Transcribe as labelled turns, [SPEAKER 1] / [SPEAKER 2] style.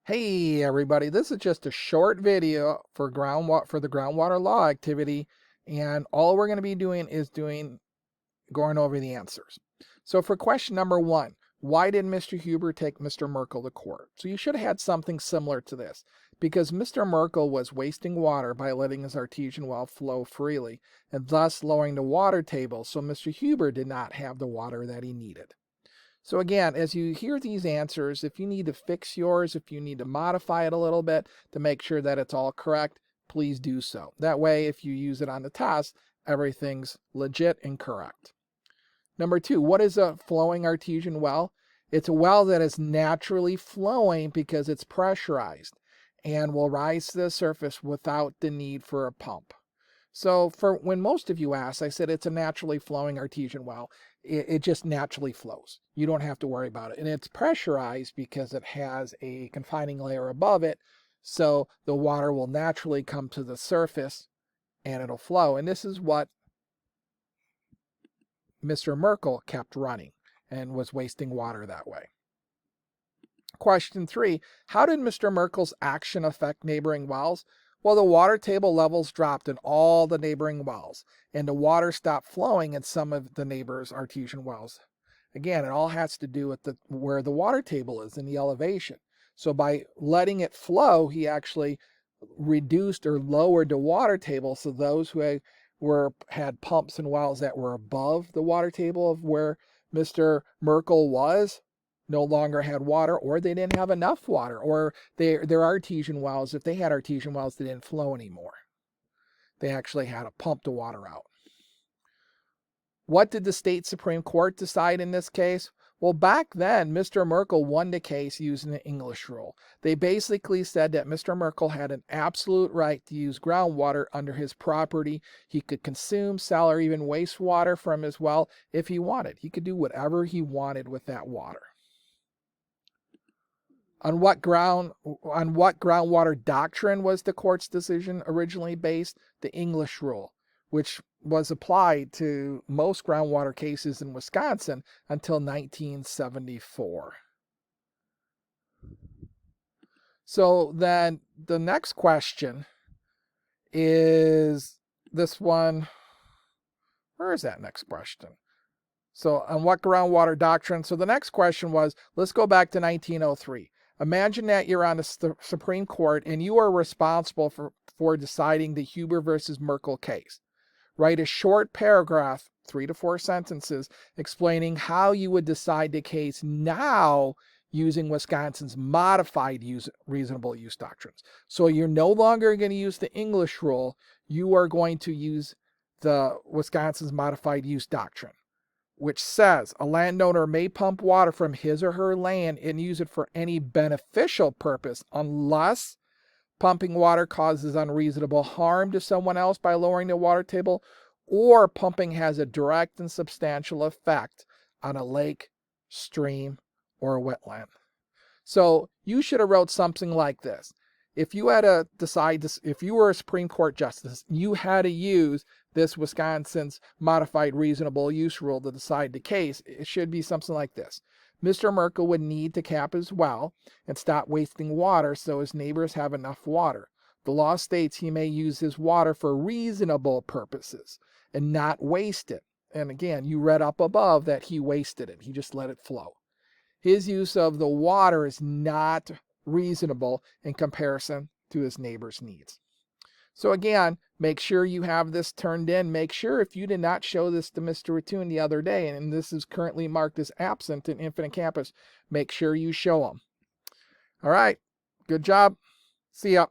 [SPEAKER 1] Hey everybody, this is just a short video for the groundwater law activity, and all we're going to be doing is going over the answers. So for question number 1, why did Mr. Huber take Mr. Merkel to court? So you should have had something similar to this, because Mr. Merkel was wasting water by letting his artesian well flow freely, and thus lowering the water table, so Mr. Huber did not have the water that he needed. So again, as you hear these answers, if you need to fix yours, if you need to modify it a little bit to make sure that it's all correct, please do so. That way, if you use it on the test, everything's legit and correct. Number 2, what is a flowing artesian well? It's a well that is naturally flowing because it's pressurized and will rise to the surface without the need for a pump. So for when most of you ask, I said it's a naturally flowing artesian well. It just naturally flows. You don't have to worry about it. And it's pressurized because it has a confining layer above it. So the water will naturally come to the surface and it'll flow. And this is what Mr. Merkel kept running and was wasting water that way. Question 3, how did Mr. Merkel's action affect neighboring wells? Well, the water table levels dropped in all the neighboring wells, and the water stopped flowing in some of the neighbors' artesian wells. Again, it all has to do with where the water table is in the elevation. So by letting it flow, he actually reduced or lowered the water table, so those who had pumps and wells that were above the water table of where Mr. Merkel was no longer had water, or they didn't have enough water, or their artesian wells, if they had artesian wells, they didn't flow anymore. They actually had to pump the water out. What did the state Supreme Court decide in this case? Well, back then, Mr. Merkel won the case using the English rule. They basically said that Mr. Merkel had an absolute right to use groundwater under his property. He could consume, sell, or even waste water from his well if he wanted. He could do whatever he wanted with that water. On what groundwater doctrine was the court's decision originally based? The English rule, which was applied to most groundwater cases in Wisconsin until 1974. So then the next question is this one. Where is that next question? So on what groundwater doctrine? So the next question was, let's go back to 1903. Imagine that you're on the Supreme Court and you are responsible for deciding the Huber versus Merkel case. Write a short paragraph, 3 to 4 sentences, explaining how you would decide the case now using Wisconsin's modified reasonable use doctrines. So you're no longer going to use the English rule. You are going to use the Wisconsin's modified use doctrine, which says a landowner may pump water from his or her land and use it for any beneficial purpose unless pumping water causes unreasonable harm to someone else by lowering the water table, or pumping has a direct and substantial effect on a lake, stream, or a wetland. So you should have wrote something like this. If you had to decide this, if you were a Supreme Court justice, you had to use this Wisconsin's modified reasonable use rule to decide the case. It should be something like this. Mr. Merkel would need to cap his well and stop wasting water so his neighbors have enough water. The law states he may use his water for reasonable purposes and not waste it. And again, you read up above that he wasted it. He just let it flow. His use of the water is not reasonable in comparison to his neighbor's needs. So again, make sure you have this turned in. Make sure if you did not show this to Mr. Rattoon the other day, and this is currently marked as absent in Infinite Campus, make sure you show them. All right, good job. See ya.